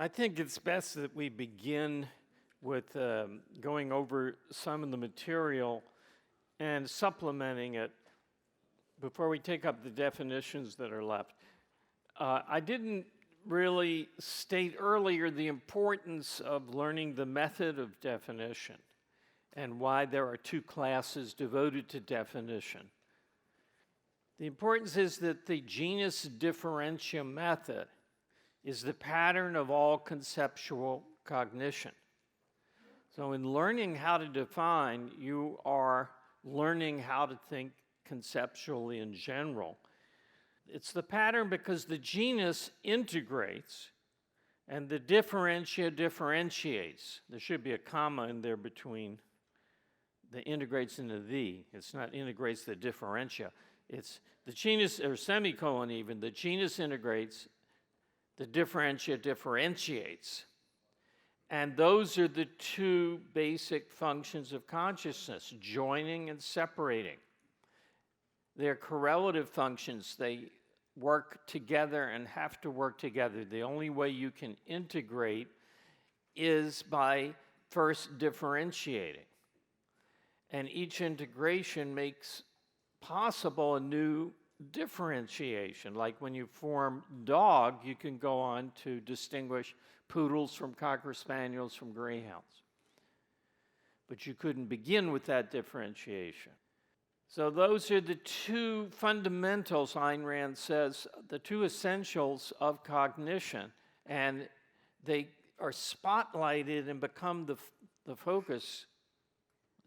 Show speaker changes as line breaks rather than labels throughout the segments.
I think it's best that we begin with going over some of the material and supplementing it before we take up the definitions that are left. I didn't really state earlier the importance of learning the method of definition and why there are two classes devoted to definition. The importance is that the genus differential method is the pattern of all conceptual cognition. So in learning how to define, you are learning how to think conceptually in general. It's the pattern because the genus integrates and the differentia differentiates. There should be a comma in there between the integrates and the the. It's not integrates the differentia. It's the genus, or semicolon even, the genus integrates, the differentia differentiates. And those are the two basic functions of consciousness, joining and separating. They're correlative functions. They work together and have to work together. The only way you can integrate is by first differentiating. And each integration makes possible a new differentiation. Like when you form dog, you can go on to distinguish poodles from cocker spaniels from greyhounds. But you couldn't begin with that differentiation. So those are the two fundamentals, Ayn Rand says, the two essentials of cognition. And they are spotlighted and become the focus.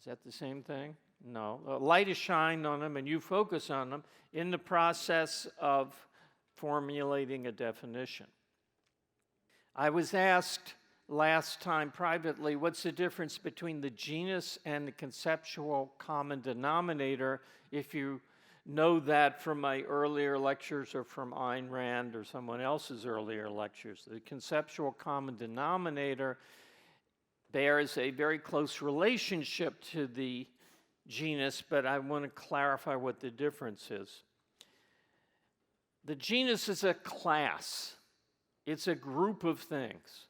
Is that the same thing? No. A light is shined on them and you focus on them in the process of formulating a definition. I was asked last time privately, what's the difference between the genus and the conceptual common denominator? If you know that from my earlier lectures or from Ayn Rand or someone else's earlier lectures, the conceptual common denominator bears a very close relationship to the genus, but I want to clarify what the difference is. The genus is a class. It's a group of things.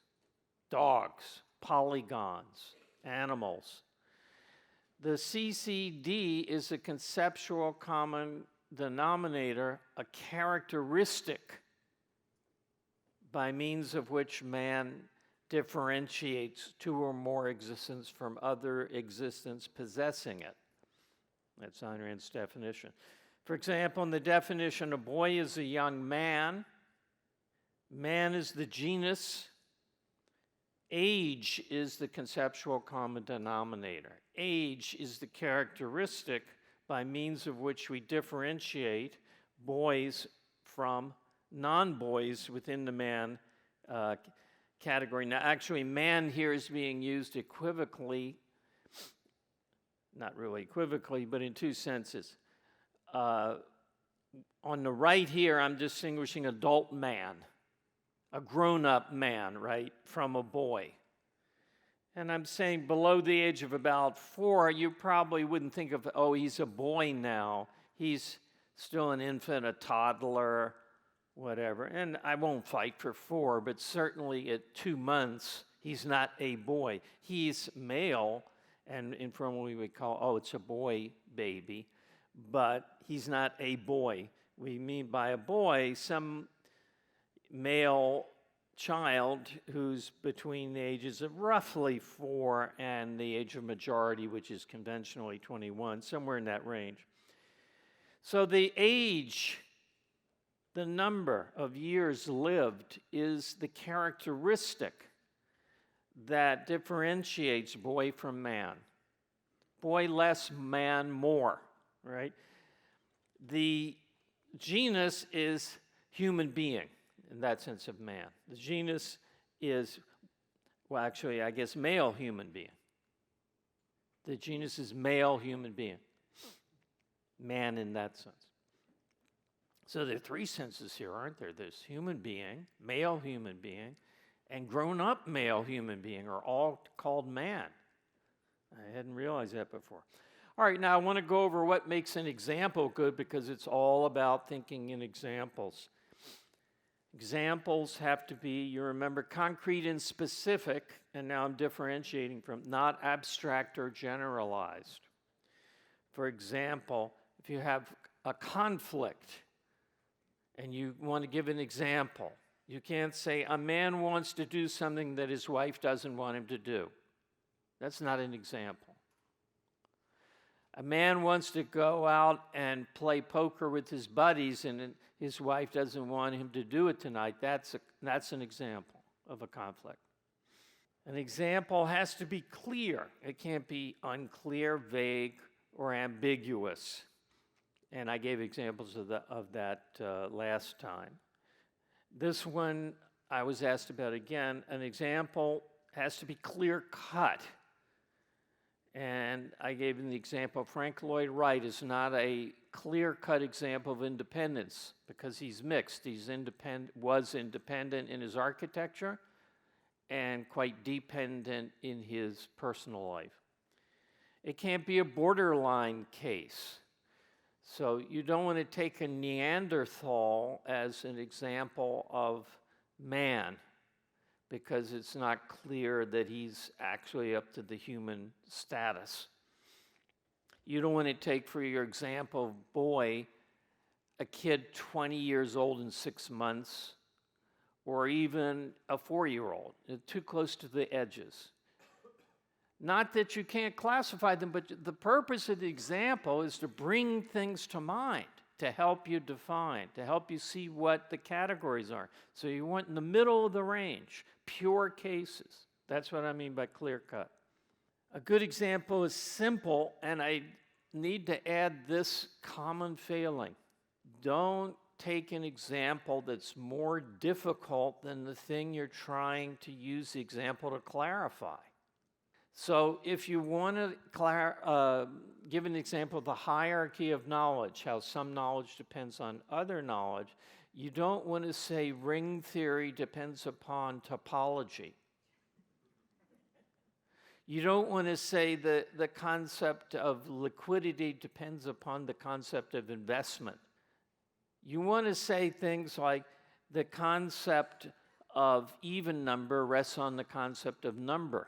Dogs, polygons, animals. The CCD is a conceptual common denominator, a characteristic by means of which man differentiates two or more existence from other existence possessing it. That's Ayn Rand's definition. For example, in the definition, a boy is a young man. Man is the genus. Age is the conceptual common denominator. Age is the characteristic by means of which we differentiate boys from non-boys within the man category. Now, actually, man here is being used equivocally, not really equivocally, but in two senses. On the right here, I'm distinguishing adult man, a grown-up man, right, from a boy. And I'm saying below the age of about 4, you probably wouldn't think of, oh, he's a boy now. He's still an infant, a toddler, whatever. And I won't fight for 4, but certainly at 2 months, he's not a boy. He's male, and informally we would call, oh, it's a boy baby, but he's not a boy. We mean by a boy some male child who's between the ages of roughly 4 and the age of majority, which is conventionally 21, somewhere in that range. So the age, the number of years lived, is the characteristic that differentiates boy from man. Boy less, man more, right? The genus is human being, in that sense of man. The genus is, well, actually, I guess male human being. The genus is male human being. Man in that sense. So there are 3 senses here, aren't there? There's human being, male human being, and grown-up male human being are all called man. I hadn't realized that before. All right, now I want to go over what makes an example good because it's all about thinking in examples. Examples have to be, you remember, concrete and specific, and now I'm differentiating from not abstract or generalized. For example, if you have a conflict and you want to give an example, you can't say a man wants to do something that his wife doesn't want him to do. That's not an example. A man wants to go out and play poker with his buddies and his wife doesn't want him to do it tonight. That's an example of a conflict. An example has to be clear. It can't be unclear, vague, or ambiguous. And I gave examples of that last time. This one I was asked about again. An example has to be clear-cut. And I gave him the example, Frank Lloyd Wright is not a clear-cut example of independence because he's mixed. Was independent in his architecture and quite dependent in his personal life. It can't be a borderline case. So you don't want to take a Neanderthal as an example of man, because it's not clear that he's actually up to the human status. You don't want to take, for your example of boy, a kid 20 years old and 6 months, or even a 4-year-old. They're too close to the edges. Not that you can't classify them, but the purpose of the example is to bring things to mind, to help you define, to help you see what the categories are. So you want in the middle of the range, pure cases. That's what I mean by clear-cut. A good example is simple, and I need to add this common failing. Don't take an example that's more difficult than the thing you're trying to use the example to clarify. So if you want to give an example of the hierarchy of knowledge, how some knowledge depends on other knowledge, you don't want to say ring theory depends upon topology. You don't want to say the concept of liquidity depends upon the concept of investment. You want to say things like the concept of even number rests on the concept of number.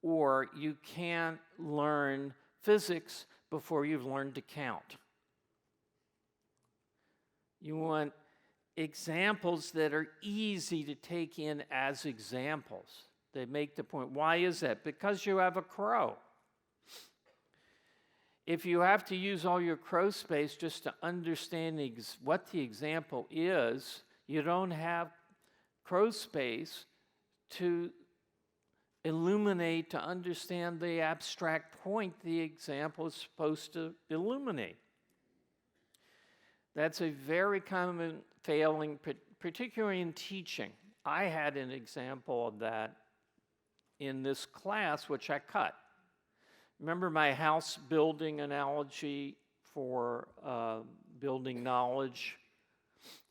Or you can't learn physics before you've learned to count. You want examples that are easy to take in as examples. They make the point. Why is that? Because you have a crow. If you have to use all your crow space just to understand what the example is, you don't have crow space to illuminate, to understand the abstract point the example is supposed to illuminate. That's a very common failing, particularly in teaching. I had an example of that in this class, which I cut. Remember my house building analogy for building knowledge?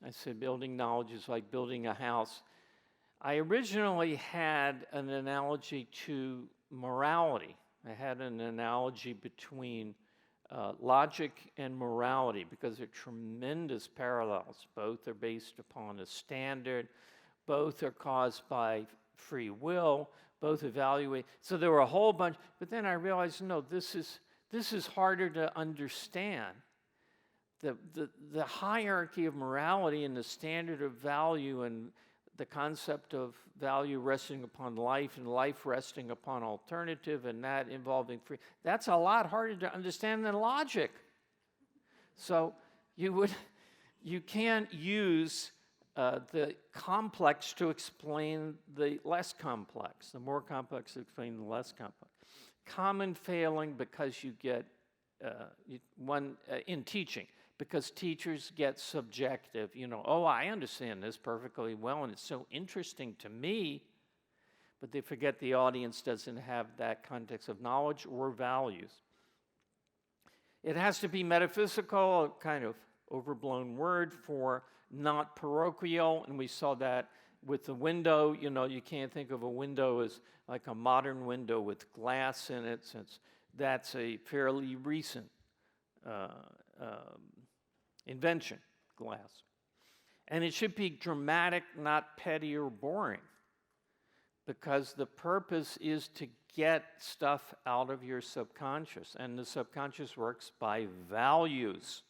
I said building knowledge is like building a house. I originally had an analogy to morality. I had an analogy between logic and morality because they're tremendous parallels. Both are based upon a standard. Both are caused by free will. Both evaluate. So there were a whole bunch. But then I realized, no, this is harder to understand. The hierarchy of morality and the standard of value and the concept of value resting upon life and life resting upon alternative and that involving free, that's a lot harder to understand than logic. So you can't use the complex to explain the less complex, the more complex to explain the less complex. Common failing because you get in teaching. Because teachers get subjective, oh, I understand this perfectly well, and it's so interesting to me, but they forget the audience doesn't have that context of knowledge or values. It has to be metaphysical, a kind of overblown word for not parochial, and we saw that with the window. You can't think of a window as like a modern window with glass in it, since that's a fairly recent invention, glass. And it should be dramatic, not petty or boring, because the purpose is to get stuff out of your subconscious, and the subconscious works by values.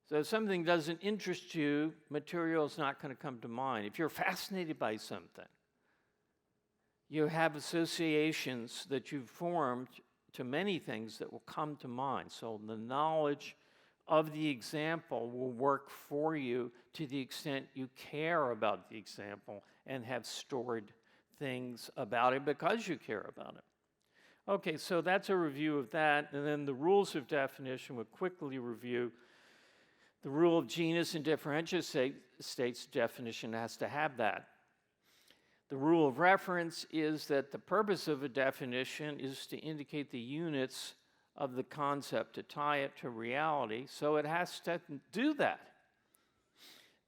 So if something doesn't interest you, material is not going to come to mind. If you're fascinated by something, you have associations that you've formed to many things that will come to mind. So the knowledge of the example will work for you to the extent you care about the example and have stored things about it because you care about it. Okay, so that's a review of that. And then the rules of definition we'll quickly review. The rule of genus and differential states definition has to have that. The rule of reference is that the purpose of a definition is to indicate the units of the concept, to tie it to reality, so it has to do that.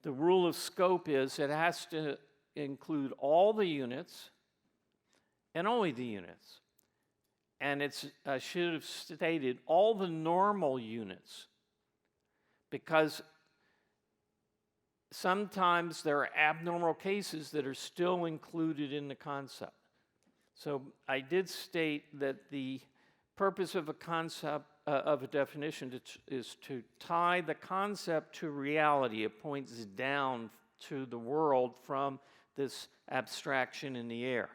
The rule of scope is it has to include all the units and only the units. And I should have stated all the normal units, because sometimes there are abnormal cases that are still included in the concept. So I did state that the purpose of a concept, of a definition, is to tie the concept to reality. It points down to the world from this abstraction in the air,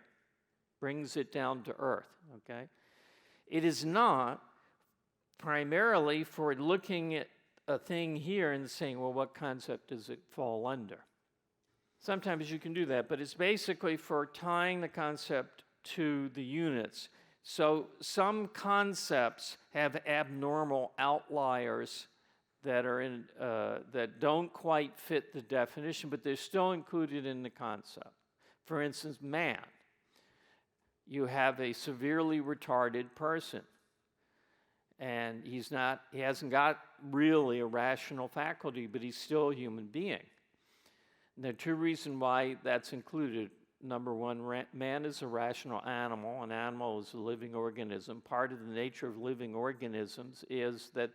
brings it down to earth, okay? It is not primarily for looking at a thing here and saying, well, what concept does it fall under? Sometimes you can do that, but it's basically for tying the concept to the units. So some concepts have abnormal outliers that are in that don't quite fit the definition, but they're still included in the concept. For instance, man. You have a severely retarded person, and he hasn't got really a rational faculty, but he's still a human being. And there are two reasons why that's included. Number one, man is a rational animal. An animal is a living organism. Part of the nature of living organisms is that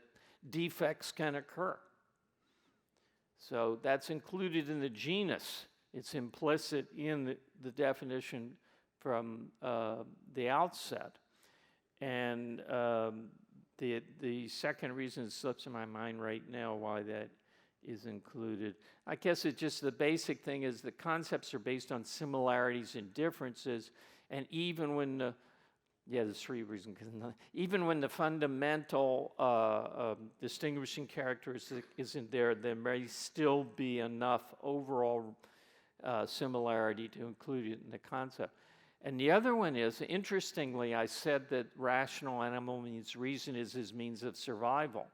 defects can occur. So that's included in the genus. It's implicit in the definition from the outset. And the second reason that slips in my mind right now why that is included, I guess it's just the basic thing is the concepts are based on similarities and differences, and even when there's three reasons. Even when the fundamental distinguishing characteristic isn't there, there may still be enough overall similarity to include it in the concept. And the other one is, interestingly, I said that rational animal means reason is his means of survival.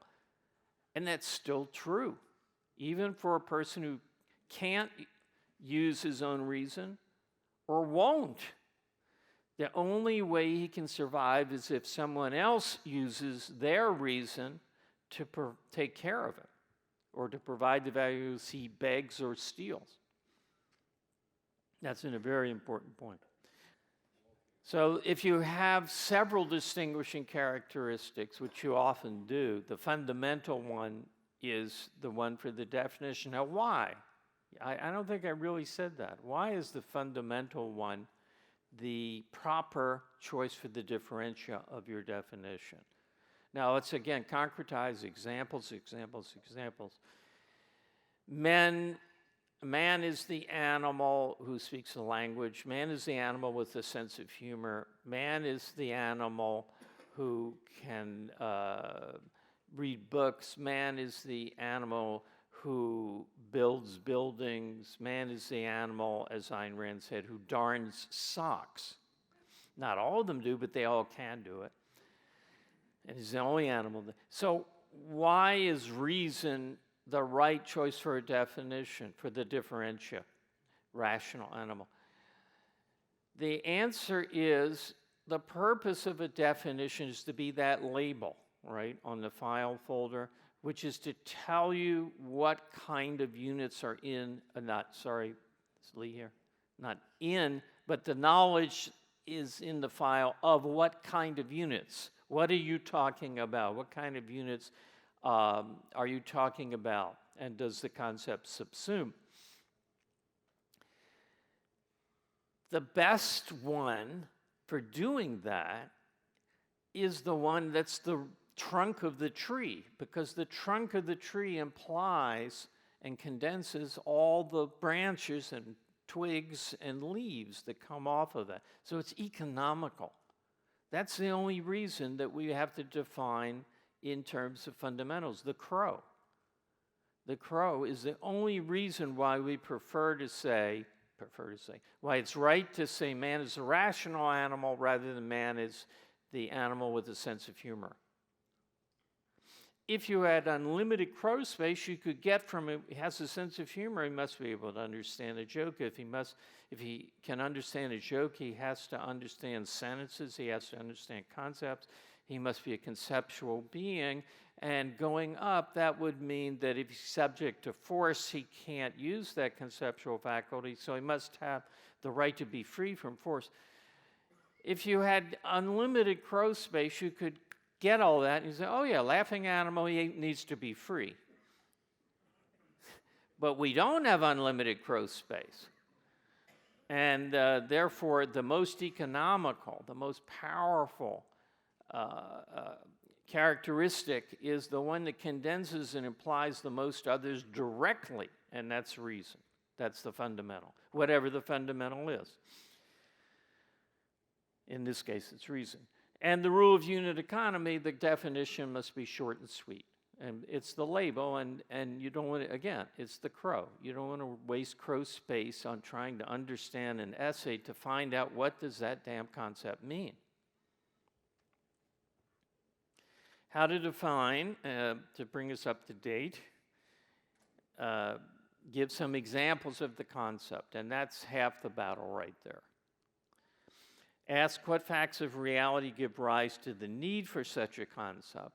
And that's still true. Even for a person who can't use his own reason or won't. The only way he can survive is if someone else uses their reason to take care of him or to provide the values he begs or steals. That's a very important point. So if you have several distinguishing characteristics, which you often do, the fundamental one is the one for the definition. Now, why? I don't think I really said that. Why is the fundamental one the proper choice for the differential of your definition? Now, let's again concretize examples. Man is the animal who speaks the language. Man is the animal with a sense of humor. Man is the animal who can read books. Man is the animal who builds buildings. Man is the animal, as Ayn Rand said, who darns socks. Not all of them do, but they all can do it. And he's the only animal. So why is reason the right choice for a definition for the differential, rational animal? The answer is the purpose of a definition is to be that label, right, on the file folder, which is to tell you what kind of units are in, is Lee here? Not in, but the knowledge is in the file of what kind of units. What are you talking about? What kind of units are you talking about? and does the concept subsume? The best one for doing that is the one that's the trunk of the tree, because the trunk of the tree implies and condenses all the branches and twigs and leaves that come off of that. So it's economical. That's the only reason that we have to define in terms of fundamentals. The crow. The crow is the only reason why we prefer to say, why it's right to say man is a rational animal rather than man is the animal with a sense of humor. If you had unlimited crow space, you could get from him, he has a sense of humor, he must be able to understand a joke. If he can understand a joke, he has to understand sentences, he has to understand concepts, he must be a conceptual being. And going up, that would mean that if he's subject to force, he can't use that conceptual faculty, so he must have the right to be free from force. If you had unlimited crow space, you could get all that, and you say, oh yeah, laughing animal, he needs to be free. But we don't have unlimited crow space. And therefore, the most economical, the most powerful characteristic is the one that condenses and implies the most others directly, and that's reason. That's the fundamental, whatever the fundamental is. In this case, it's reason. And the rule of unit economy, the definition must be short and sweet. And it's the label, and you don't want to, again, it's the crow. You don't want to waste crow space on trying to understand an essay to find out what does that damn concept mean. How to define, to bring us up to date, give some examples of the concept, and that's half the battle right there. Ask what facts of reality give rise to the need for such a concept.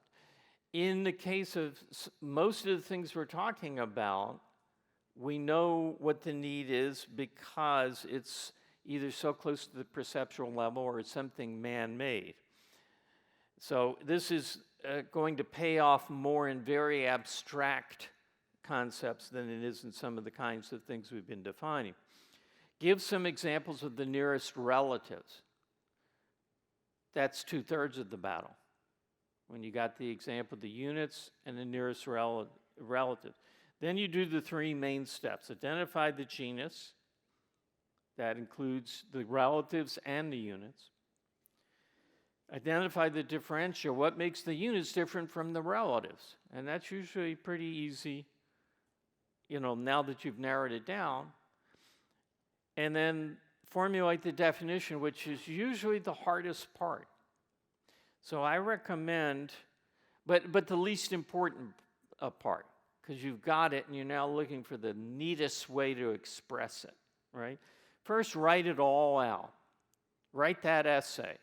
In the case of most of the things we're talking about, we know what the need is because it's either so close to the perceptual level or it's something man-made. So this is going to pay off more in very abstract concepts than it is in some of the kinds of things we've been defining. Give some examples of the nearest relatives. That's 2/3 of the battle. When you got the example of the units and the nearest relative. Then you do the 3 main steps. Identify the genus. That includes the relatives and the units. Identify the differential. What makes the units different from the relatives? And that's usually pretty easy, now that you've narrowed it down. And then formulate the definition, which is usually the hardest part. So I recommend, but the least important part, because you've got it and you're now looking for the neatest way to express it, right? First, write it all out. Write that essay.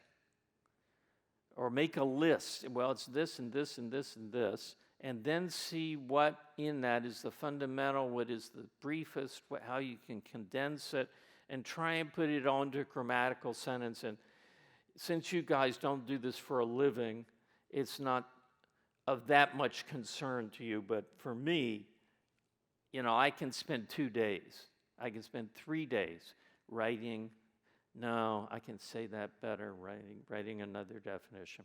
Or make a list. Well, it's this and this and this and this. And then see what in that is the fundamental, what is the briefest, how you can condense it, and try and put it onto a grammatical sentence. And since you guys don't do this for a living, it's not of that much concern to you. But for me, I can spend 2 days. I can spend 3 days writing. No, I can say that better, writing another definition.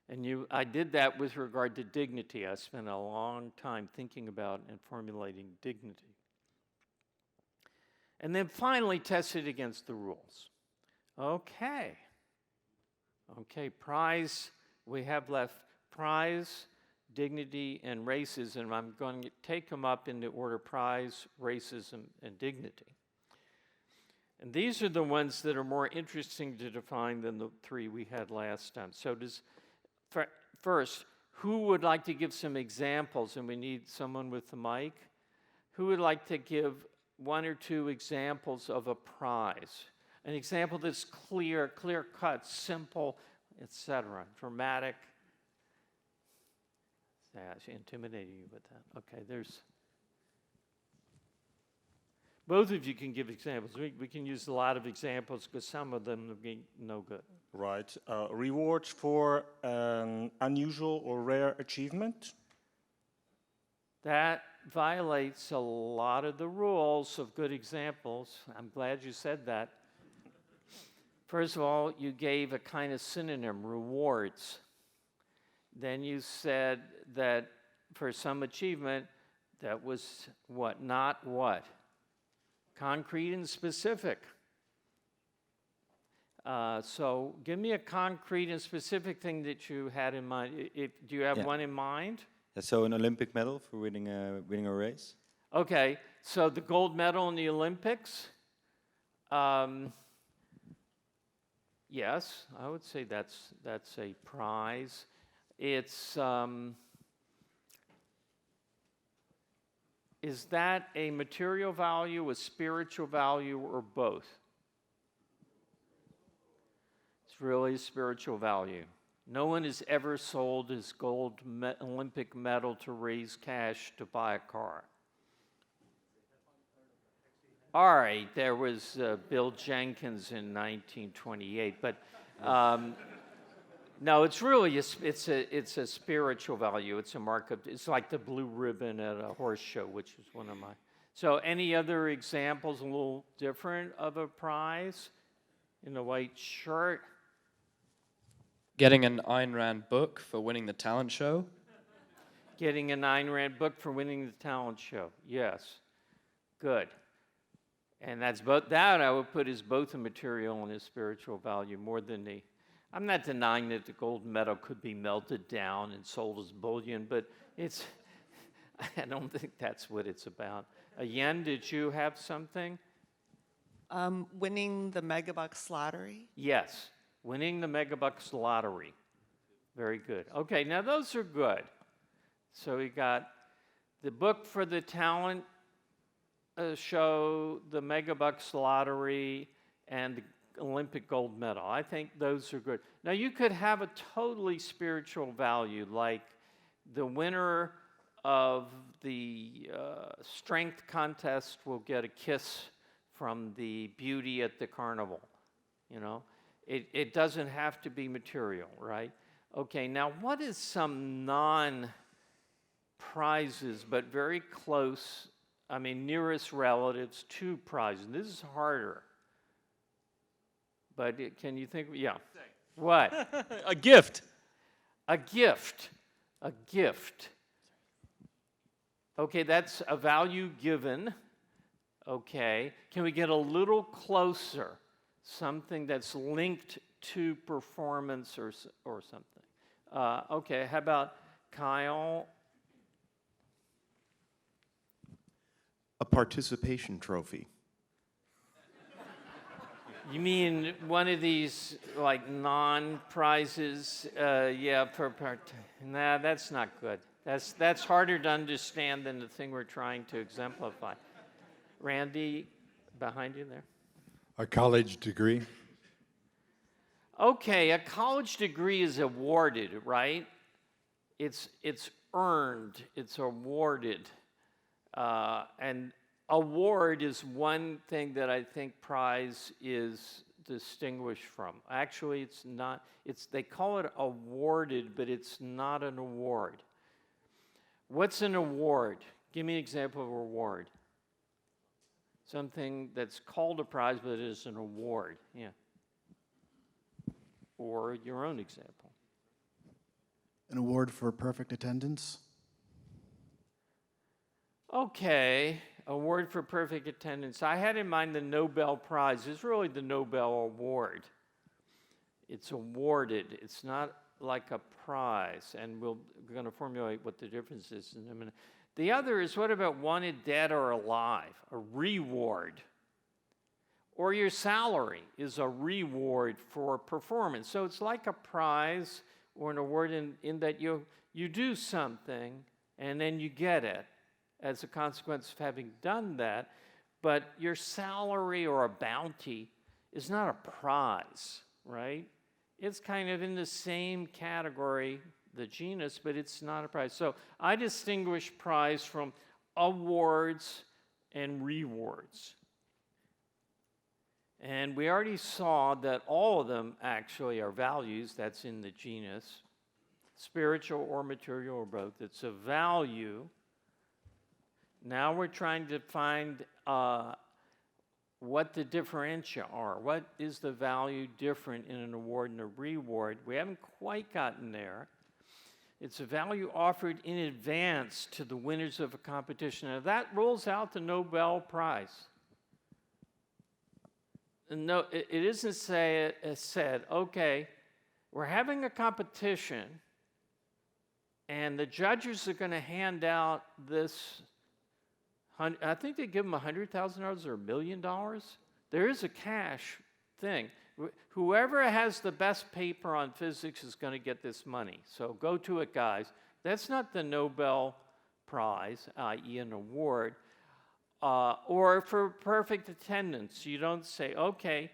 And I did that with regard to dignity. I spent a long time thinking about and formulating dignity. And then finally test it against the rules. Okay, prize, we have left prize, dignity, and racism. I'm going to take them up in the order prize, racism, and dignity. And these are the ones that are more interesting to define than the 3 we had last time. So first, who would like to give some examples? And we need someone with the mic. Who would like to give 1 or 2 examples of a prize? An example that's clear-cut, simple, etc. Dramatic. Yeah, she intimidated you with that. Okay, there's... Both of you can give examples. We can use a lot of examples because some of them would be no good.
Right. Rewards for an unusual or rare achievement?
That violates a lot of the rules of good examples. I'm glad you said that. First of all, you gave a kind of synonym, rewards. Then you said that for some achievement, that was what? Not what? Concrete and specific. So give me a concrete and specific thing that you had in mind. Do you have
Yeah.
one in mind?
So an Olympic medal for winning a race.
Okay, so the gold medal in the Olympics? Yes, I would say that's a prize. It's, is that a material value, a spiritual value, or both? It's really a spiritual value. No one has ever sold his gold Olympic medal to raise cash to buy a car. All right, there was Bill Jenkins in 1928, but no, it's really it's a spiritual value. It's a markup. It's like the blue ribbon at a horse show, which is one of my. So, any other examples a little different of a prize in the white shirt?
Getting an Ayn Rand book for winning the talent show.
Getting an Ayn Rand book for winning the talent show. Yes, good. And that's both. That I would put as both a material and a spiritual value more than the. I'm not denying that the gold medal could be melted down and sold as bullion, but it's. I don't think that's what it's about. Yen, did you have something?
Winning the megabucks lottery.
Yes, winning the megabucks lottery. Very good. Okay, now those are good. So we got the book for the talent show, the megabucks lottery, and the Olympic gold medal. I think those are good. Now you could have a totally spiritual value, like the winner of the strength contest will get a kiss from the beauty at the carnival. You know, it doesn't have to be material, right? Okay, now what is some non-prizes but very close, I mean nearest relatives to prizes? This is harder. But can you think, yeah. What?
A gift.
A gift. A gift. Okay, that's a value given. Okay. Can we get a little closer? Something that's linked to performance or something. Okay, how about Kyle?
A participation trophy.
You mean one of these like non-prizes? Yeah, nah, that's not good. That's harder to understand than the thing we're trying to exemplify. Randy, behind you there.
A college degree.
Okay, a college degree is awarded, right? It's earned. It's awarded, and award is one thing that I think prize is distinguished from. Actually, it's not. They call it awarded, but it's not an award. What's an award? Give me an example of a award. Something that's called a prize, but it is an award. Yeah. Or your own example.
An award for perfect attendance.
Okay, award for perfect attendance. I had in mind the Nobel Prize. It's really the Nobel Award. It's awarded. It's not like a prize, and we're going to formulate what the difference is in a minute. The other is, what about wanted, dead, or alive? A reward. Or your salary is a reward for performance. So it's like a prize or an award in that you do something and then you get it as a consequence of having done that. But your salary or a bounty is not a prize, right? It's kind of in the same category, the genus, but it's not a prize. So I distinguish prize from awards and rewards. And we already saw that all of them actually are values. That's in the genus. Spiritual or material or both. It's a value. Now we're trying to find what the differential are. What is the value different in an award and a reward? We haven't quite gotten there. It's a value offered in advance to the winners of a competition. Now that rolls out the Nobel Prize. No, it isn't said, okay, we're having a competition and the judges are going to hand out this, I think they give them $100,000 or $1 million. There is a cash thing. Whoever has the best paper on physics is going to get this money. So go to it, guys. That's not the Nobel Prize, i.e. an award. Or for perfect attendance, you don't say, okay,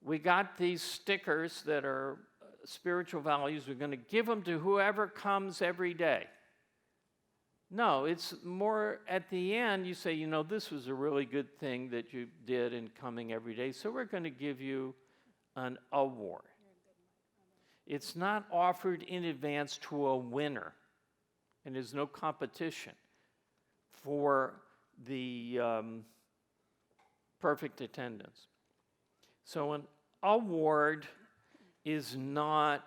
we got these stickers that are spiritual values. We're going to give them to whoever comes every day. No, it's more at the end, you say, you know, this was a really good thing that you did in coming every day, so we're going to give you an award. It's not offered in advance to a winner, and there's no competition for the perfect attendance. So an award is not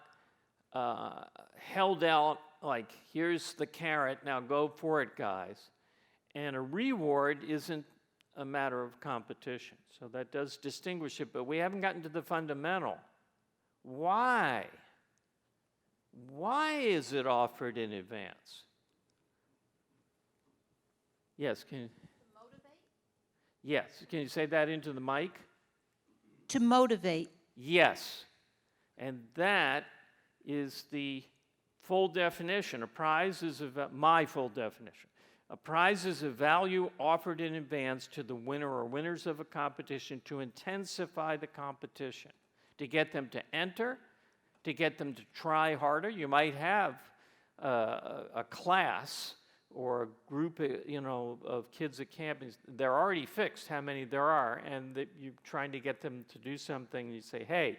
held out like, here's the carrot, now go for it, guys. And a reward isn't a matter of competition. So that does distinguish it, but we haven't gotten to the fundamental. Why? Why is it offered in advance? Yes, can you? To motivate? Yes, can you say that into the mic?
To motivate.
Yes, and that is the full definition. A prize is my full definition. A prize is a value offered in advance to the winner or winners of a competition to intensify the competition, to get them to enter, to get them to try harder. You might have a class or a group, of kids at camp. They're already fixed how many there are, and you're trying to get them to do something. You say, hey,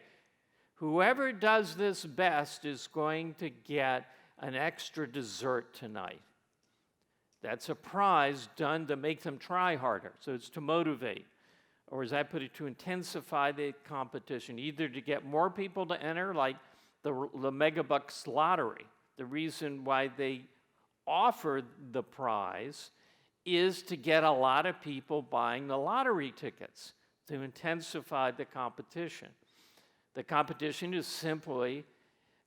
whoever does this best is going to get an extra dessert tonight. That's a prize done to make them try harder. So it's to motivate. Or as I put it, to intensify the competition, either to get more people to enter, like the Megabucks lottery. The reason why they offer the prize is to get a lot of people buying the lottery tickets, to intensify the competition. The competition is simply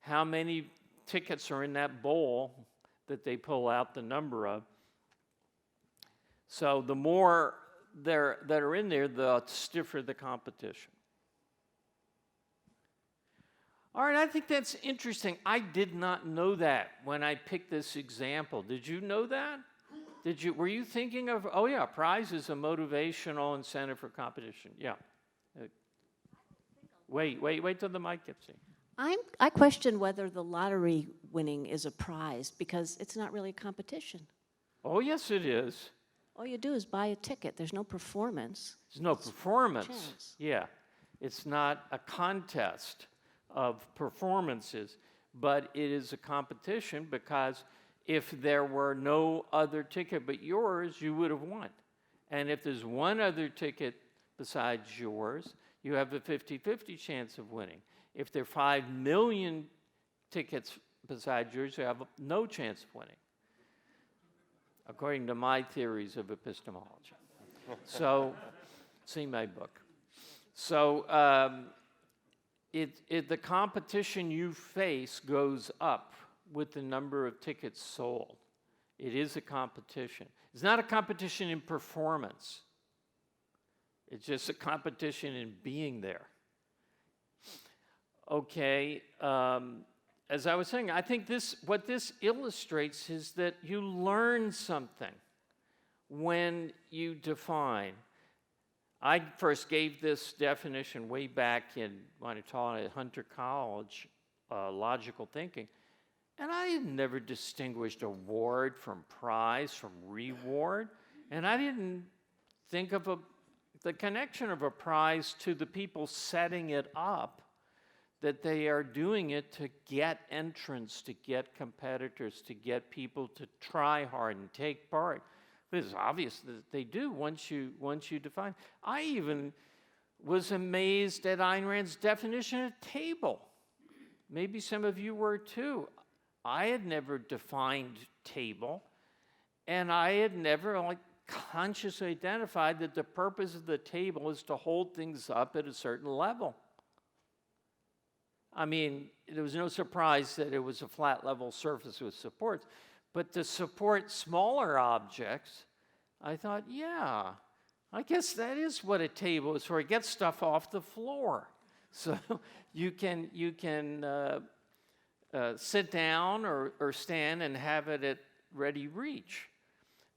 how many tickets are in that bowl that they pull out the number of. So the more that are in there, the stiffer the competition. All right, I think that's interesting. I did not know that when I picked this example. Did you know that? Were you thinking of, oh yeah, prize is a motivational incentive for competition. Yeah. Wait till the mic gets in.
I question whether the lottery winning is a prize because it's not really a competition.
Oh, yes, it is.
All you do is buy a ticket. There's no performance.
There's no performance.
Chance.
Yeah. It's not a contest of performances, but it is a competition because if there were no other ticket but yours, you would have won. And if there's one other ticket besides yours, you have a 50-50 chance of winning. If there are 5 million tickets besides yours, you have no chance of winning, according to my theories of epistemology. So, see my book. So, the competition you face goes up with the number of tickets sold. It is a competition. It's not a competition in performance. It's just a competition in being there. Okay, as I was saying, I think what this illustrates is that you learn something when you define. I first gave this definition way back in, when I taught at Hunter College, logical thinking, and I never distinguished award from prize from reward, and I didn't think of the connection of a prize to the people setting it up, that they are doing it to get entrants, to get competitors, to get people to try hard and take part. It's obvious that they do once you define. I even was amazed at Ayn Rand's definition of table. Maybe some of you were too. I had never defined table, and I had never consciously identified that the purpose of the table is to hold things up at a certain level. I mean, there was no surprise that it was a flat level surface with supports, but to support smaller objects, I thought, yeah, I guess that is what a table is for. It gets stuff off the floor. So you can sit down or stand and have it at ready reach.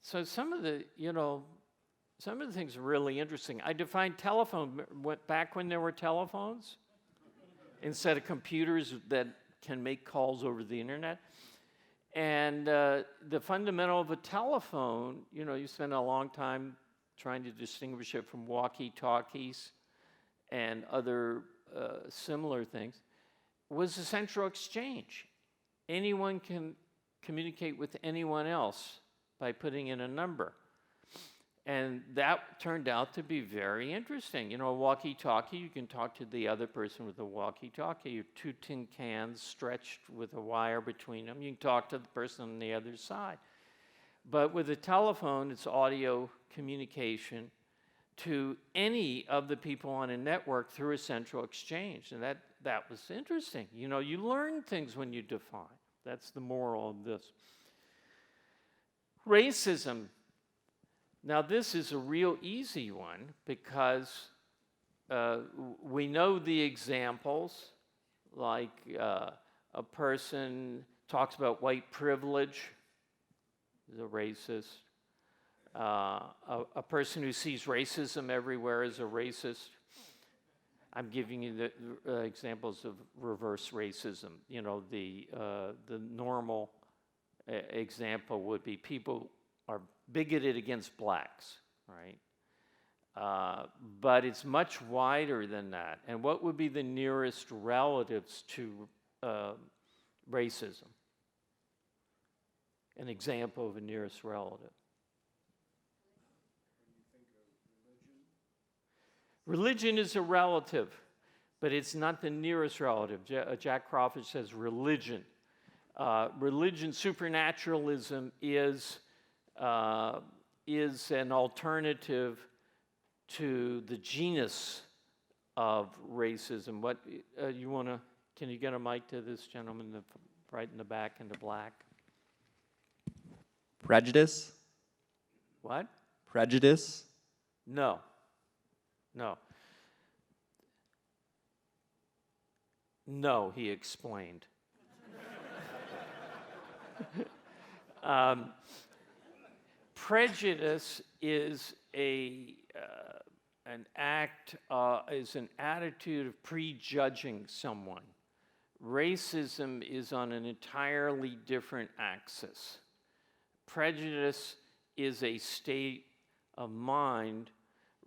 So some of the things are really interesting. I defined telephone back when there were telephones instead of computers that can make calls over the internet. And the fundamental of a telephone, you spend a long time trying to distinguish it from walkie-talkies and other similar things, was a central exchange. Anyone can communicate with anyone else by putting in a number. And that turned out to be very interesting. A walkie-talkie, you can talk to the other person with a walkie-talkie. You have two tin cans stretched with a wire between them. You can talk to the person on the other side. But with a telephone, it's audio communication to any of the people on a network through a central exchange. And that was interesting. You learn things when you define. That's the moral of this. Racism. Now, this is a real easy one because we know the examples, like a person talks about white privilege, is a racist. A person who sees racism everywhere is a racist. I'm giving you the examples of reverse racism. The normal example would be people are bigoted against blacks, right? But it's much wider than that. And what would be the nearest relatives to racism? An example of a nearest relative. Religion is a relative, but it's not the nearest relative. Jack Crawford says religion. Religion, supernaturalism is an alternative to the genus of racism. What can you get a mic to this gentleman right in the back in the black?
Prejudice?
What?
Prejudice?
No. No, he explained. Prejudice is an attitude of prejudging someone. Racism is on an entirely different axis. Prejudice is a state of mind.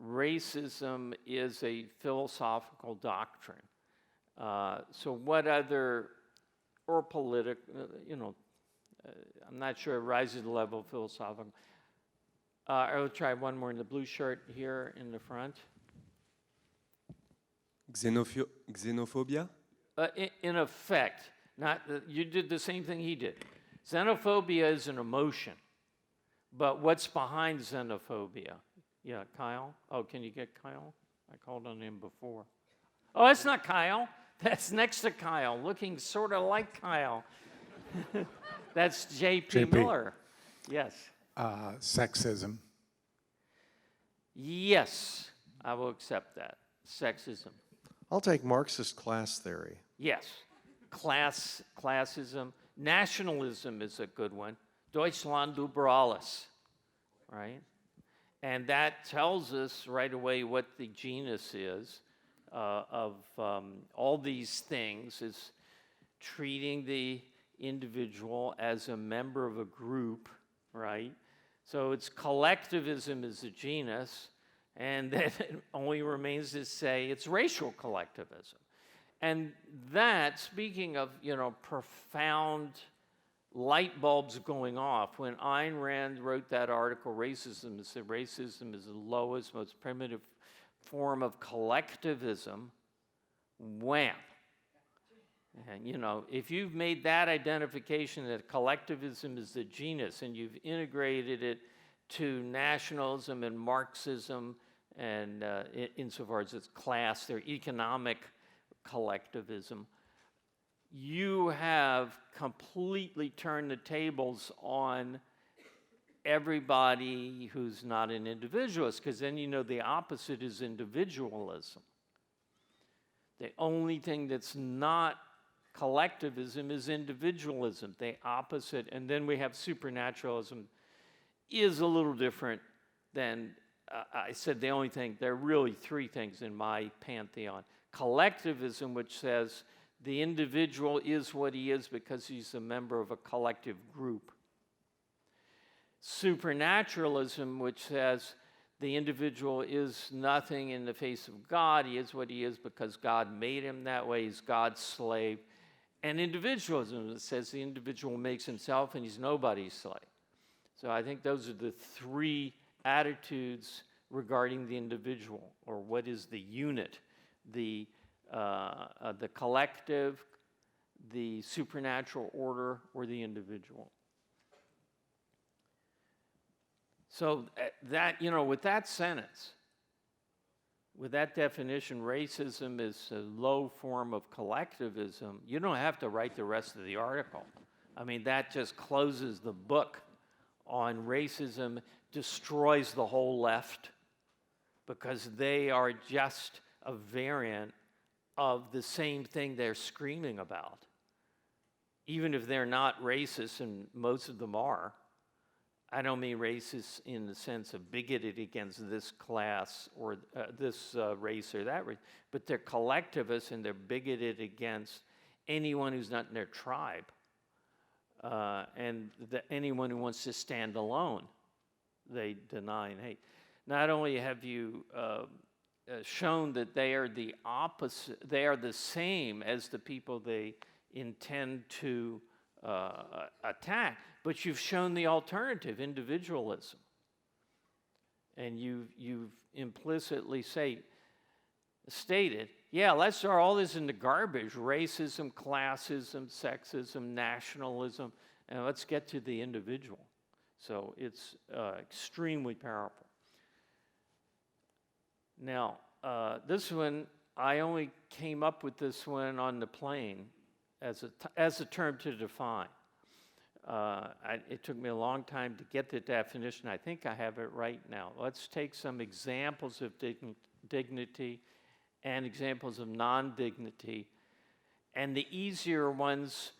Racism is a philosophical doctrine. So what other, or political, I'm not sure it rises to the level of philosophical. I'll try one more in the blue shirt here in the front.
Xenophobia?
In effect, you did the same thing he did. Xenophobia is an emotion, but what's behind xenophobia? Yeah, Kyle? Oh, can you get Kyle? I called on him before. Oh, that's not Kyle. That's next to Kyle, looking sort of like Kyle. That's J.P. Miller. Yes.
Sexism.
Yes, I will accept that. Sexism.
I'll take Marxist class theory.
Yes. Classism. Nationalism is a good one. Deutschland über alles, right? And that tells us right away what the genus is of all these things, is treating the individual as a member of a group, right? So it's collectivism is a genus, and then it only remains to say it's racial collectivism. And that, speaking of, profound light bulbs going off. When Ayn Rand wrote that article, Racism, it said racism is the lowest, most primitive form of collectivism. Wham! And you know, if you've made that identification that collectivism is the genus and you've integrated it to nationalism and Marxism, and insofar as it's class, their economic collectivism, you have completely turned the tables on everybody who's not an individualist, because then you know the opposite is individualism. The only thing that's not collectivism is individualism, the opposite. And then we have supernaturalism, is a little different than, I said the only thing, there are really three things in my pantheon. Collectivism, which says the individual is what he is because he's a member of a collective group. Supernaturalism, which says the individual is nothing in the face of God. He is what he is because God made him that way. He's God's slave. And individualism that says the individual makes himself and he's nobody's slave. So I think those are the three attitudes regarding the individual, or what is the unit, the collective, the supernatural order, or the individual. So that, you know, with that sentence, with that definition, racism is a low form of collectivism, you don't have to write the rest of the article. I mean, that just closes the book on racism, destroys the whole left, because they are just a variant of the same thing they're screaming about. Even if they're not racist, and most of them are. I don't mean racist in the sense of bigoted against this class or this race or that race, but they're collectivists and they're bigoted against anyone who's not in their tribe, and anyone who wants to stand alone, they deny and hate. Not only have you shown that they are the opposite, they are the same as the people they intend to attack, but you've shown the alternative, individualism. And you've implicitly stated, yeah, let's throw all this in the garbage, racism, classism, sexism, nationalism, and let's get to the individual. So it's extremely powerful. Now, this one, I only came up with this one on the plane as a term to define. It took me a long time to get the definition. I think I have it right now. Let's take some examples of dignity and examples of non-dignity. And the easier ones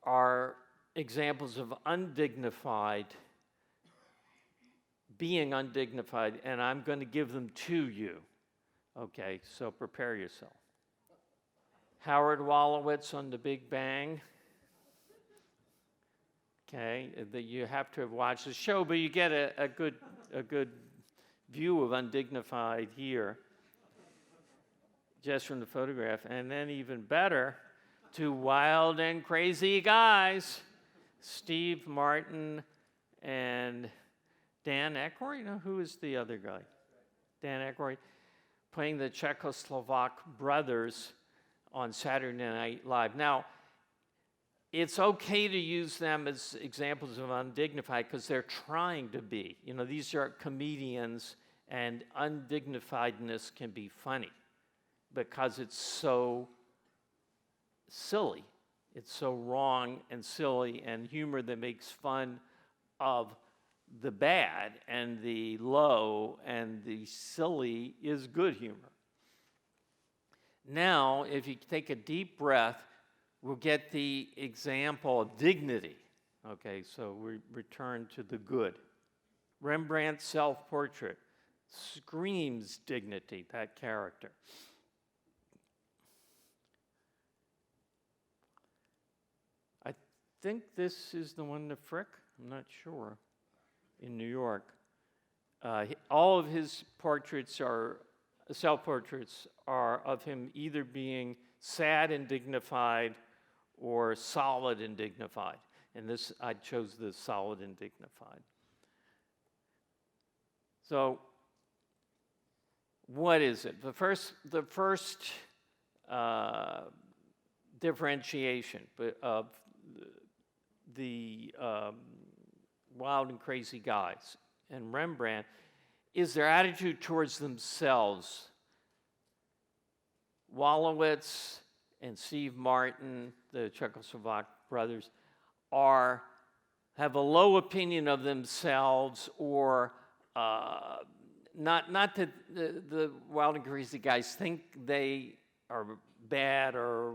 are examples of undignified, being undignified, and I'm going to give them to you. Okay, so prepare yourself. Howard Wolowitz on the Big Bang. Okay, you have to have watched the show, but you get a good view of undignified here, just from the photograph. And then even better, two wild and crazy guys, Steve Martin and Dan Aykroyd. You know, who is the other guy? Dan Aykroyd, playing the Czechoslovak brothers on Saturday Night Live. Now, it's okay to use them as examples of undignified because they're trying to be. You know, these are comedians, and undignifiedness can be funny because it's so silly. It's so wrong and silly, and humor that makes fun of the bad and the low and the silly is good humor. Now, if you take a deep breath, we'll get the example of dignity. Okay, so we return to the good. Rembrandt's self-portrait screams dignity, that character. I think this is the one, the Frick, I'm not sure, in New York. All of his portraits are, self-portraits are of him either being sad and dignified or solid and dignified. And this, I chose the solid and dignified. So, what is it? The first differentiation of the wild and crazy guys and Rembrandt is their attitude towards themselves. Wolowitz and Steve Martin, the Czechoslovak brothers, have a low opinion of themselves, or not that the wild and crazy guys think they are bad or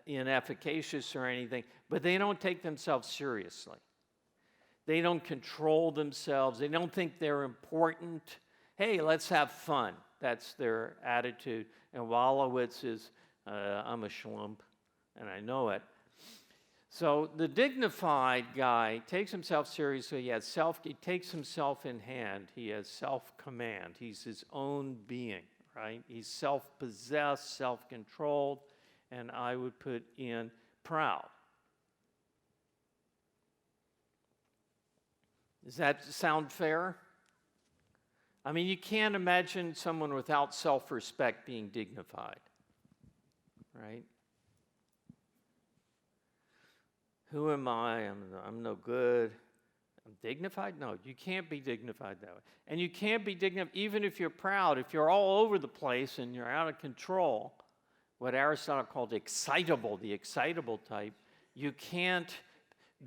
inefficacious or anything, but they don't take themselves seriously. They don't control themselves. They don't think they're important. Hey, let's have fun. That's their attitude. And Wolowitz is, I'm a schlump, and I know it. So the dignified guy takes himself seriously. He takes himself in hand. He has self-command. He's his own being, right? He's self-possessed, self-controlled, and I would put in proud. Does that sound fair? I mean, you can't imagine someone without self-respect being dignified, right? Who am I? I'm no good. I'm dignified? No, you can't be dignified that way. And you can't be dignified even if you're proud. If you're all over the place and you're out of control, what Aristotle called excitable, the excitable type, you can't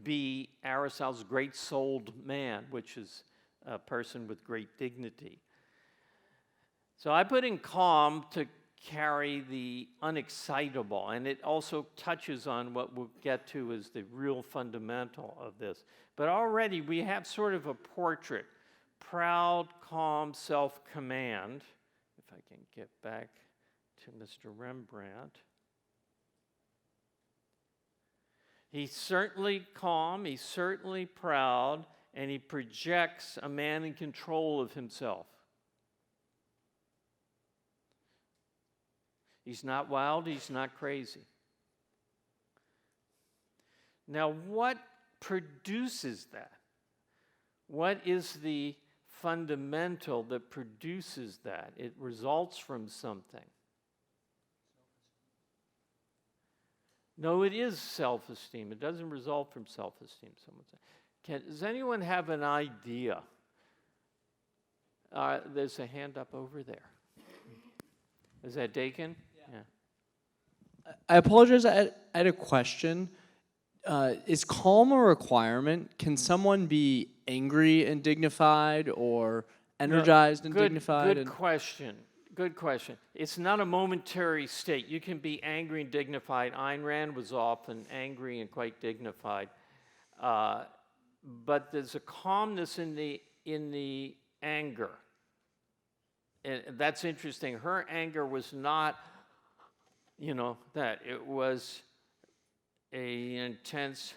be Aristotle's great-souled man, which is a person with great dignity. So I put in calm to carry the unexcitable, and it also touches on what we'll get to as the real fundamental of this. But already we have sort of a portrait: proud, calm, self-command. If I can get back to Mr. Rembrandt. He's certainly calm, he's certainly proud, and he projects a man in control of himself. He's not wild, he's not crazy. Now, what produces that? What is the fundamental that produces that? It results from something. No, it is self-esteem. It doesn't result from self-esteem, someone said. Does anyone have an idea? There's a hand up over there. Is that Dakin? Yeah.
I apologize. I had a question. Is calm a requirement? Can someone be angry and dignified, or energized and dignified?
Good question. Good question. It's not a momentary state. You can be angry and dignified. Ayn Rand was often angry and quite dignified. But there's a calmness in the anger. And that's interesting. Her anger was not, that. It was an intense,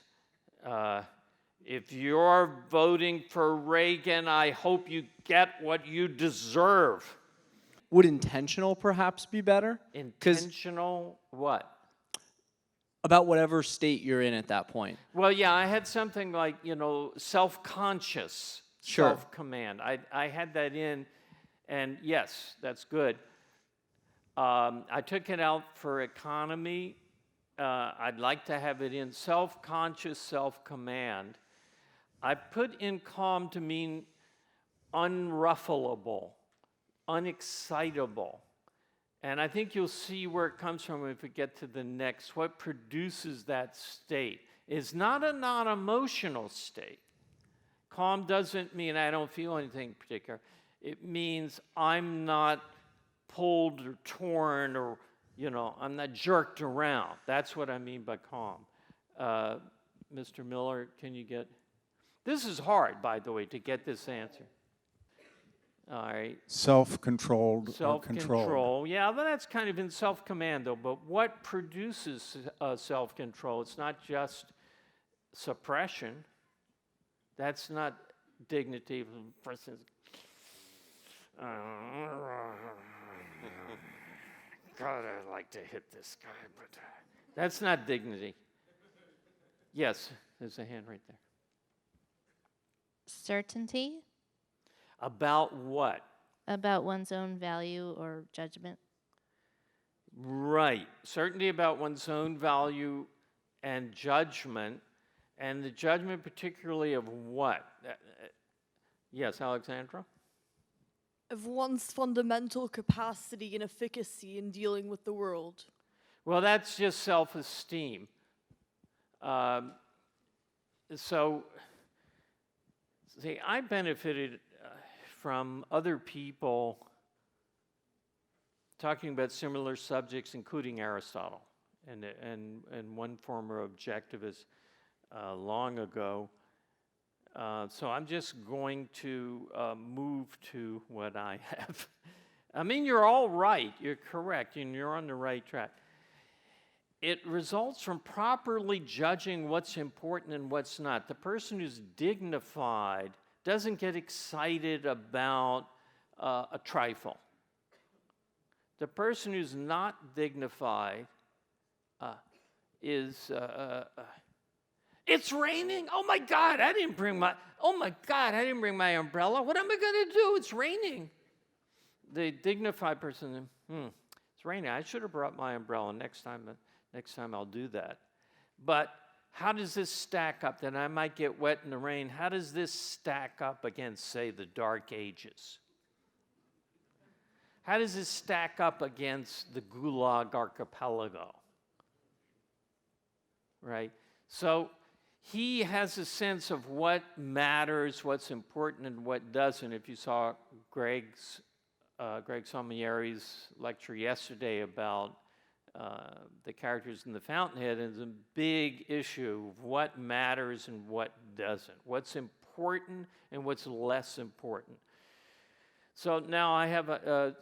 if you're voting for Reagan, I hope you get what you deserve.
Would intentional perhaps be better?
Intentional what?
About whatever state you're in at that point.
Well, yeah, I had something like, self-conscious,
Sure.
self-command. I had that in, and yes, that's good. I took it out for economy. I'd like to have it in self-conscious, self-command. I put in calm to mean unruffleable, unexcitable. And I think you'll see where it comes from if we get to the next. What produces that state is not a non-emotional state. Calm doesn't mean I don't feel anything particular. It means I'm not pulled or torn or, I'm not jerked around. That's what I mean by calm. Mr. Miller, can you get... This is hard, by the way, to get this answer. All right.
Self-controlled or controlled.
Self-control. Yeah, but that's kind of in self-command, though. But what produces self-control? It's not just suppression. That's not dignity. For instance, God, I'd like to hit this guy, but that's not dignity. Yes, there's a hand right there.
Certainty
About what?
about one's own value or judgment.
Right. Certainty about one's own value and judgment, and the judgment particularly of what? Yes, Alexandra?
Of one's fundamental capacity and efficacy in dealing with the world.
Well, that's just self-esteem. So, see, I benefited from other people talking about similar subjects, including Aristotle, and one former objectivist long ago. So I'm just going to move to what I have. I mean, you're all right. You're correct, and you're on the right track. It results from properly judging what's important and what's not. The person who's dignified doesn't get excited about a trifle. The person who's not dignified is, it's raining. Oh my God, I didn't bring my umbrella. What am I going to do? It's raining. The dignified person, it's raining. I should have brought my umbrella next time I'll do that. But how does this stack up? That I might get wet in the rain. How does this stack up against, say, the Dark Ages? How does this stack up against the Gulag Archipelago? Right? So he has a sense of what matters, what's important, and what doesn't. If you saw Greg Sommieri's lecture yesterday about the characters in the Fountainhead, is a big issue of what matters and what doesn't, what's important and what's less important. So now I have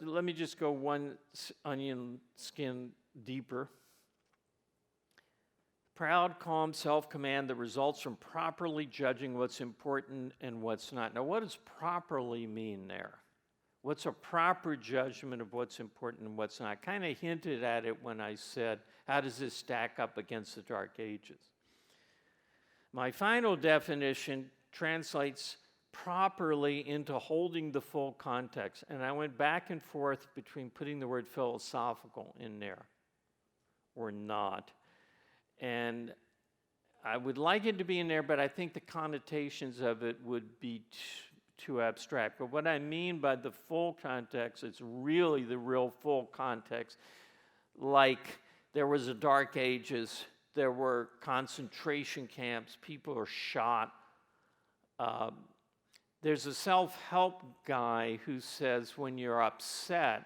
let me just go one onion skin deeper. Proud, calm self-command that results from properly judging what's important and what's not. Now, what does properly mean there? What's a proper judgment of what's important and what's not? I kind of hinted at it when I said, how does this stack up against the Dark Ages? My final definition translates properly into holding the full context. And I went back and forth between putting the word philosophical in there or not. And I would like it to be in there, but I think the connotations of it would be too abstract. But what I mean by the full context is really the real full context. Like there was a Dark Ages, there were concentration camps, people are shot. There's a self-help guy who says when you're upset,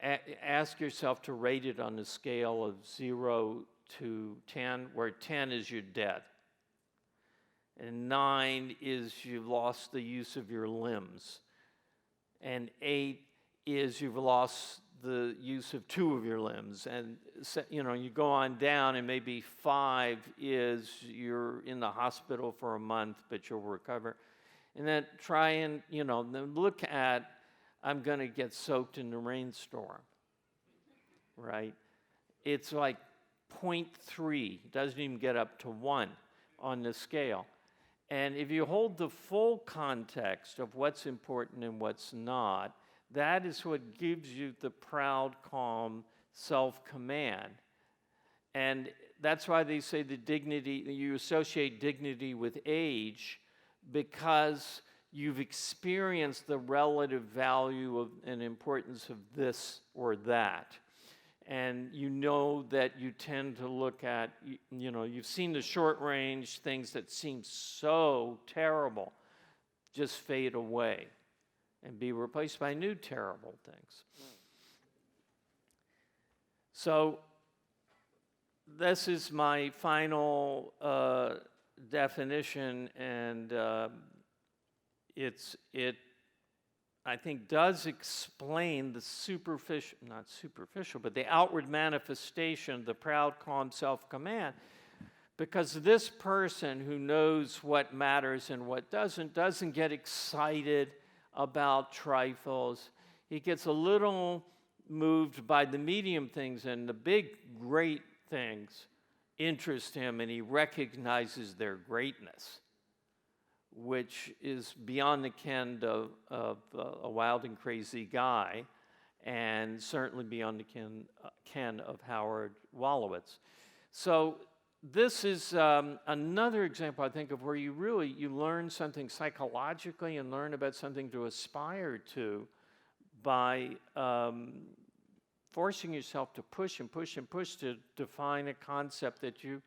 ask yourself to rate it on a scale of 0 to 10, where 10 is you're dead. And 9 is you've lost the use of your limbs. And 8 is you've lost the use of 2 of your limbs. And you go on down, and maybe 5 is you're in the hospital for a month, but you'll recover. And then try and, then look at, I'm going to get soaked in the rainstorm, right? It's like 0.3, doesn't even get up to 1 on the scale. And if you hold the full context of what's important and what's not, that is what gives you the proud, calm self-command. And that's why they say you associate dignity with age, because you've experienced the relative value and importance of this or that. And you know that you tend to look at, you've seen the short range things that seem so terrible just fade away and be replaced by new terrible things. So this is my final definition, and it I think does explain the not superficial, but the outward manifestation of the proud, calm self-command. Because this person who knows what matters and what doesn't get excited about trifles. He gets a little moved by the medium things, and the big, great things interest him, and he recognizes their greatness, which is beyond the ken of a wild and crazy guy, and certainly beyond the ken of Howard Wolowitz. So this is another example, I think, of where you learn something psychologically and learn about something to aspire to by forcing yourself to push and push and push to define a concept that you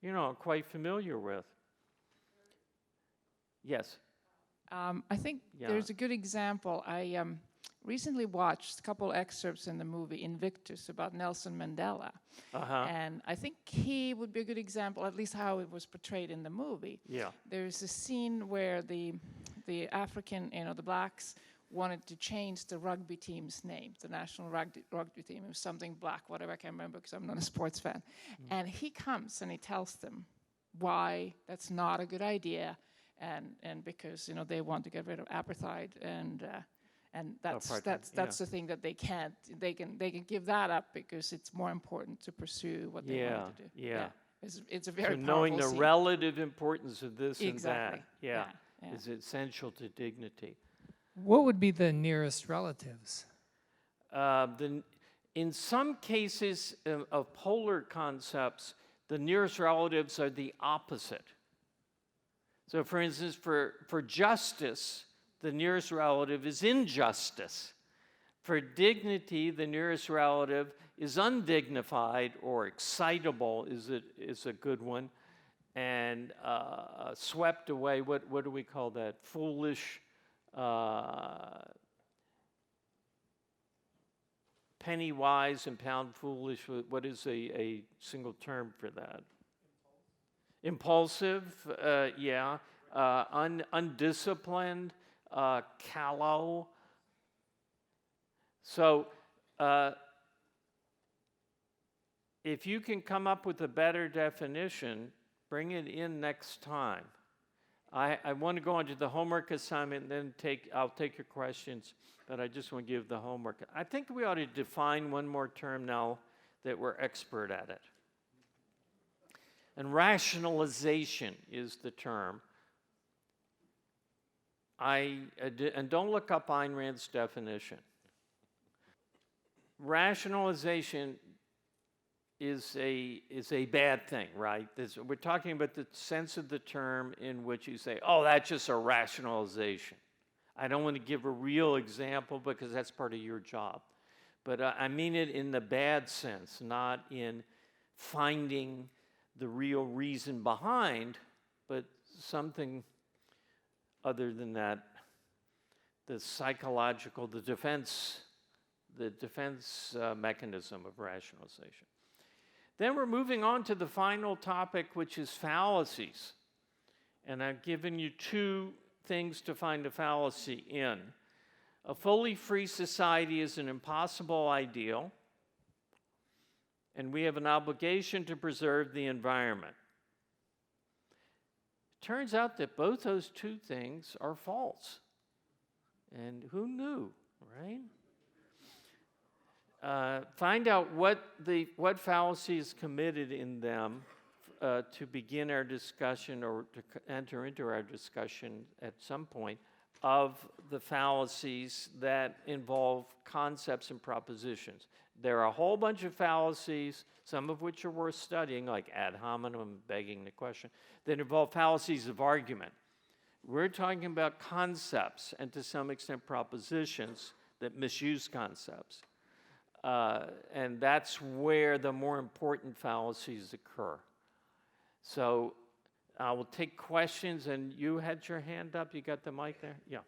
are quite familiar with. Yes.
I think
Yeah.
there's a good example. I recently watched a couple excerpts in the movie Invictus about Nelson Mandela. And I think he would be a good example, at least how it was portrayed in the movie.
Yeah.
There's a scene where the African, the blacks, wanted to change the rugby team's name, the national rugby team. It was something black, whatever, I can't remember because I'm not a sports fan. And he comes and he tells them why that's not a good idea, and because they want to get rid of apartheid, and that's the thing that they can give that up because it's more important to pursue what they want to do.
Yeah.
It's a very
so knowing the
powerful scene.
relative importance of this
Exactly.
and that,
Yeah.
is essential to dignity.
What would be the nearest relatives?
In some cases of polar concepts, the nearest relatives are the opposite. So for instance, for justice, the nearest relative is injustice. For dignity, the nearest relative is undignified, or excitable is a good one, and swept away, what do we call that? Foolish, penny wise and pound foolish. What is a single term for that? Impulsive, yeah. Undisciplined, callow. So if you can come up with a better definition, bring it in next time. I want to go on to the homework assignment and then I'll take your questions, but I just want to give the homework. I think we ought to define one more term now that we're expert at it. And rationalization is the term. And don't look up Ayn Rand's definition. Rationalization is a bad thing, right? We're talking about the sense of the term in which you say, oh, that's just a rationalization. I don't want to give a real example because that's part of your job. But I mean it in the bad sense, not in finding the real reason behind, but something other than that, the psychological, the defense mechanism of rationalization. Then we're moving on to the final topic, which is fallacies. And I've given you two things to find a fallacy in. A fully free society is an impossible ideal, and we have an obligation to preserve the environment. Turns out that both those two things are false. And who knew, right? Find out what fallacy is committed in them to begin our discussion, or to enter into our discussion at some point, of the fallacies that involve concepts and propositions. There are a whole bunch of fallacies, some of which are worth studying, like ad hominem, begging the question, that involve fallacies of argument. We're talking about concepts and to some extent propositions that misuse concepts. And that's where the more important fallacies occur. So I will take questions, and you had your hand up. You got the mic there? Yeah.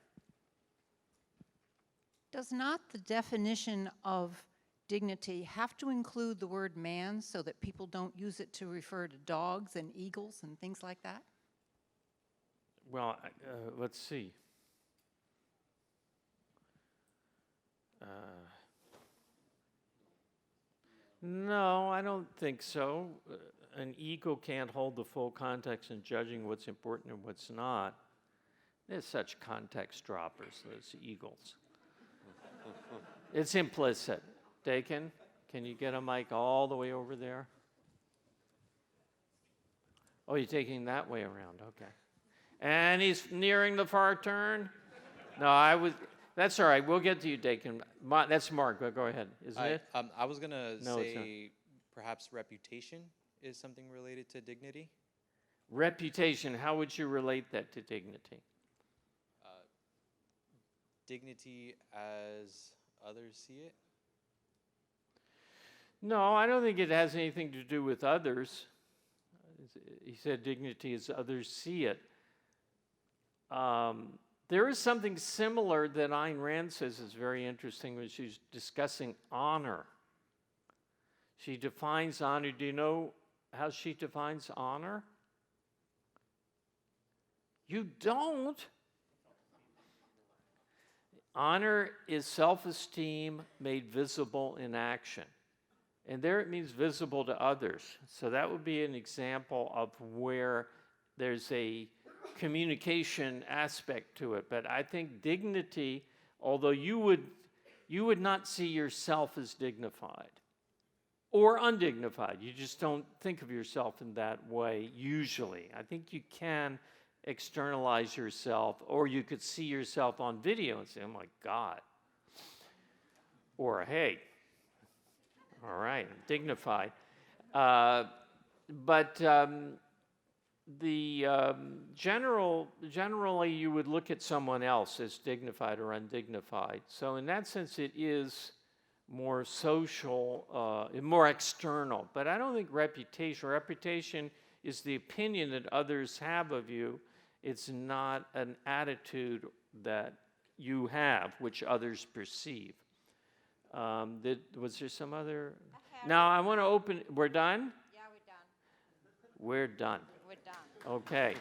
Does not the definition of dignity have to include the word man so that people don't use it to refer to dogs and eagles and things like that?
Well, let's see. No, I don't think so. An ego can't hold the full context in judging what's important and what's not. They're such context droppers, those eagles. It's implicit. Dakin, can you get a mic all the way over there? Oh, you're taking that way around, okay. And he's nearing the far turn? No, that's all right, we'll get to you, Dakin. That's Mark, but go ahead, isn't it?
I was going to
No, it's
say perhaps reputation is something related to dignity.
Reputation, how would you relate that to dignity?
Dignity as others see it.
No, I don't think it has anything to do with others. He said dignity as others see it. There is something similar that Ayn Rand says is very interesting when she's discussing honor. She defines honor. Do you know how she defines honor? You don't. Honor is self-esteem made visible in action. And there it means visible to others. So that would be an example of where there's a communication aspect to it. But I think dignity, although you would not see yourself as dignified or undignified. You just don't think of yourself in that way usually. I think you can externalize yourself, or you could see yourself on video and say, oh my God. Or, hey, all right, dignified. Generally, you would look at someone else as dignified or undignified. So in that sense, it is more social, more external. But I don't think reputation is the opinion that others have of you. It's not an attitude that you have, which others perceive. Was there some other? Now I want to open. We're done?
Yeah, we're done.
We're done.
We're done.
Okay.